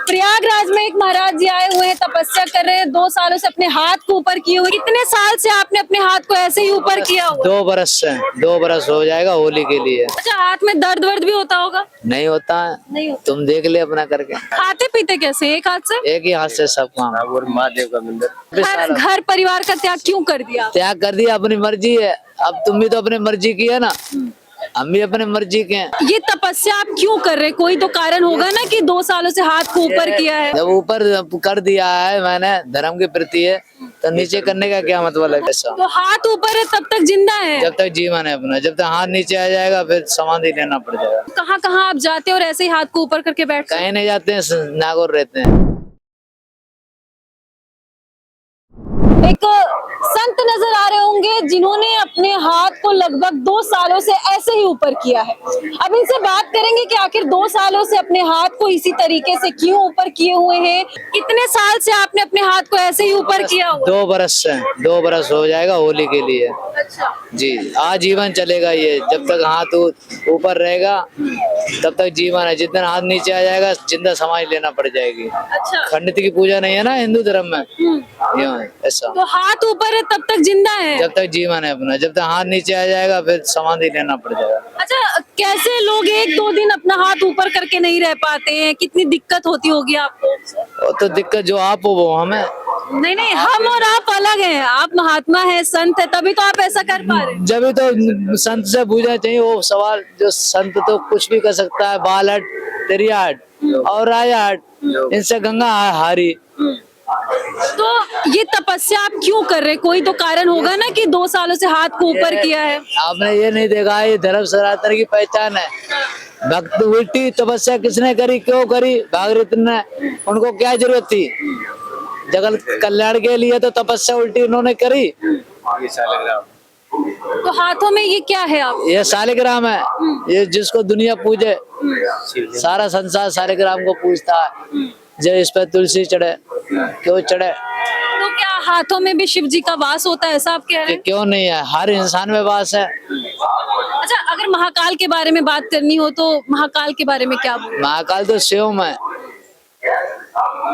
प्रयागराज में एक महाराज जी आए हुए हैं, तपस्या कर रहे हैं, 2 सालों से अपने हाथ को ऊपर किए हुए। कितने साल से आपने अपने हाथ को ऐसे ही ऊपर किया हुआ? 2 बरस से 2 बरस हो जाएगा होली के लिए। अच्छा, हाथ में दर्द वर्द भी होता होगा? नहीं होता है, नहीं होता। तुम देख ले अपना करके। खाते पीते कैसे? एक हाथ से? एक ही हाथ से सब काम। और महादेव का मंदिर। घर परिवार का त्याग क्यों कर दिया? त्याग कर दिया, अपनी मर्जी है। अब तुम भी तो अपनी मर्जी की है ना, हम भी अपने मर्जी के हैं। ये तपस्या आप क्यों कर रहे हैं? कोई तो कारण होगा ना कि 2 सालों से हाथ को ऊपर किया है। जब ऊपर कर दिया है मैंने धर्म के प्रति है, तो नीचे करने का क्या मतलब है? ऐसा तो हाथ ऊपर है तब तक जिंदा है। जब तक जीवन है अपना, जब तक हाथ नीचे आ जाएगा फिर समाधि लेना पड़ जाएगा। कहाँ कहाँ आप जाते हैं और ऐसे ही हाथ को ऊपर करके बैठते हैं? कहीं नहीं जाते हैं, नागौर रहते हैं। एक संत नजर आ रहे होंगे जिन्होंने अपने हाथ को लगभग 2 सालों से ऐसे ही ऊपर किया है। अब इनसे बात करेंगे कि आखिर 2 सालों से अपने हाथ को इसी तरीके से क्यों ऊपर किए हुए हैं। कितने साल से आपने अपने हाथ को ऐसे ही ऊपर किया हुआ? 2 बरस से 2 बरस हो जाएगा होली के लिए। अच्छा जी, आजीवन चलेगा ये। जब तक हाथ ऊपर रहेगा तब तक जीवन है। जितना हाथ नीचे आ जाएगा जिंदा समाधि लेना पड़ जाएगी। अच्छा। खंडित की पूजा नहीं है ना हिंदू धर्म में, यूं ऐसा। तो हाथ ऊपर है तब तक जिंदा है। जब तक जीवन है अपना, जब तक हाथ नीचे आ जाएगा फिर समाधि लेना पड़ जाएगा। अच्छा, कैसे लोग 1-2 दिन अपना हाथ ऊपर करके नहीं रह पाते हैं? कितनी दिक्कत होती होगी आपको? वो तो दिक्कत जो आप हो वो हमें। नहीं नहीं, हम और आप अलग हैं। आप महात्मा है, संत है, तभी तो आप ऐसा कर पा रहे हैं। जब भी तो संत से पूछना चाहिए वो सवाल। जो संत तो कुछ भी कर सकता है, बाल हट, तेरी हट और राजा हट, इनसे गंगा हारी। तो ये तपस्या आप क्यों कर रहे हैं? कोई तो कारण होगा ना कि 2 सालों से हाथ को ऊपर किया है। आपने ये नहीं देखा, ये धर्म सनातन की पहचान है। भक्त उल्टी तपस्या किसने करी, क्यों करी? भागीरथ ने। उनको क्या जरूरत थी? जगत कल्याण के लिए तो तपस्या उल्टी उन्होंने करी। ये शालिग्राम। तो हाथों में ये क्या है आप? ये शालिग्राम है, ये जिसको दुनिया पूजे, सारा संसार शालिग्राम को पूजता है। जो इस पे तुलसी चढ़े, क्यों चढ़े? तो क्या हाथों में भी शिव जी का वास होता है, ऐसा आप कह रहे ये हैं? क्यों नहीं है? हर इंसान में वास है। अच्छा, अगर महाकाल के बारे में बात करनी हो तो महाकाल के बारे में क्या बोलूं? महाकाल तो शिव में,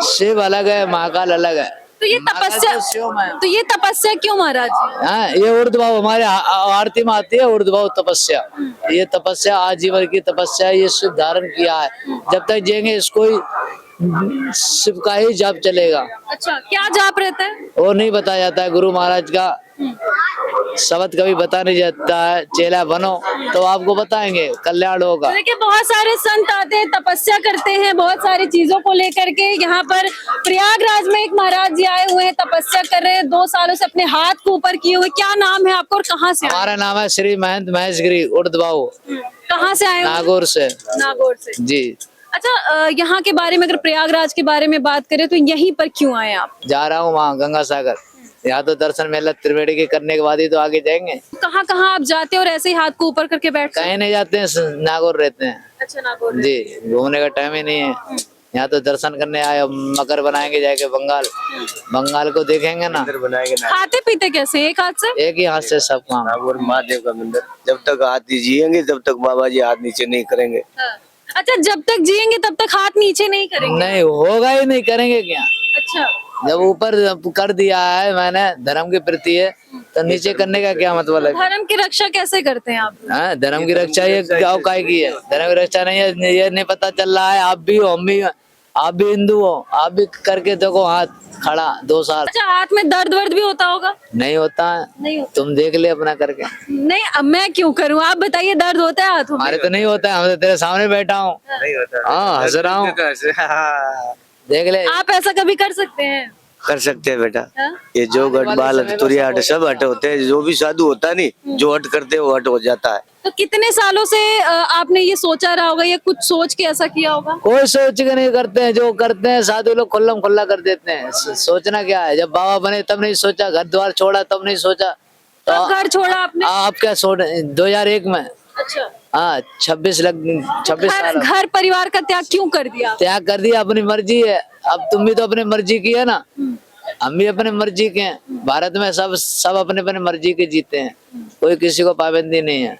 शिव अलग है, महाकाल अलग है। तो ये महाकाल तपस्या, तो शिव में है। तो ये तपस्या क्यों महाराज जी? हाँ, ये ऊर्ध्वभाव हमारे आरती में आती है, ऊर्ध्वभाव तपस्या। ये तपस्या आजीवन की तपस्या, ये शिव धारण किया है। जब तक जिएंगे इसको ही शिव का ही जाप चलेगा। अच्छा, क्या जाप रहता है? वो नहीं बताया जाता है, गुरु महाराज का शब्द कभी बता नहीं जाता है। चेला बनो तो आपको बताएंगे, कल्याण होगा। देखिए, बहुत सारे संत आते हैं, तपस्या करते हैं बहुत सारी चीजों को लेकर के। यहाँ पर प्रयागराज में एक महाराज जी आए हुए हैं, तपस्या कर रहे हैं, 2 सालों से अपने हाथ को ऊपर किए हुए। क्या नाम है आपका और कहाँ से आए? हमारा नाम है श्री महंत महेश गिरी ऊर्ध्वभाव। कहाँ से आए हो? नागौर से। नागौर से। जी, अच्छा, यहाँ के बारे में अगर प्रयागराज के बारे में बात करें तो यहीं पर क्यों आए आप? जा रहा हूँ वहाँ गंगा सागर। यहाँ तो दर्शन मेला त्रिवेणी के करने के बाद ही तो आगे जाएंगे। कहाँ कहाँ आप जाते हैं और ऐसे ही हाथ को ऊपर करके बैठते हैं? कहीं नहीं जाते हैं, नागौर रहते हैं। अच्छा, नागौर। जी, घूमने का टाइम ही नहीं है। यहाँ तो दर्शन करने आए, मकर बनाएंगे जाके बंगाल, बंगाल को देखेंगे ना। मंदिर बनाएंगे ना। खाते पीते कैसे? एक हाथ से? एक ही हाथ से सब काम। और महादेव का मंदिर। जब तक हाथ जिएंगे तब तक बाबा जी हाथ नीचे नहीं करेंगे। हाँ। अच्छा, जब तक जिएंगे तब तक हाथ नीचे नहीं करेंगे? नहीं होगा ही नहीं, करेंगे क्या? अच्छा। जब ऊपर कर दिया है मैंने धर्म के प्रति है, तो नीचे करने का क्या मतलब है? धर्म की रक्षा कैसे करते हैं आप? हाँ, धर्म की रक्षा ये गाँव काय की है। धर्म की रक्षा नहीं है, ये नहीं पता चल रहा है। आप भी हो, हम भी, आप भी हिंदू हो, आप भी करके देखो हाथ खड़ा 2 साल। अच्छा, हाथ में दर्द वर्द भी होता होगा? नहीं होता है, नहीं होता। तुम देख ले अपना करके। नहीं, अब मैं क्यों करूं? आप बताइए, दर्द होता है हाथों में? हमारे तो नहीं होता है, हम तो तेरे सामने बैठा हूँ। नहीं होता। हाँ, हंस रहा हूँ, देख ले। आप ऐसा कभी कर सकते हैं? कर सकते हैं बेटा। हाँ? ये जो हट बाल तुरिया हट सब हट होते हैं। जो भी साधु होता है नहीं, जो हट करते हैं वो हट हो जाता है। तो कितने सालों से आपने ये सोचा रहा होगा या कुछ सोच के ऐसा किया होगा? कोई सोच के नहीं करते हैं, जो करते हैं साधु लोग खुल्लम खुल्ला कर देते हैं। सोचना क्या है? जब बाबा बने तब नहीं सोचा, घर द्वार छोड़ा तब नहीं सोचा। कब घर छोड़ा आपने? आप क्या छोड़ 2001 में। अच्छा। हाँ, 26 साल। घर परिवार का त्याग क्यों कर दिया? त्याग कर दिया, अपनी मर्जी है। अब तुम भी तो अपनी मर्जी की है ना, हम भी अपने मर्जी के हैं। भारत में सब अपने अपने मर्जी के जीते हैं, कोई किसी को पाबंदी नहीं है।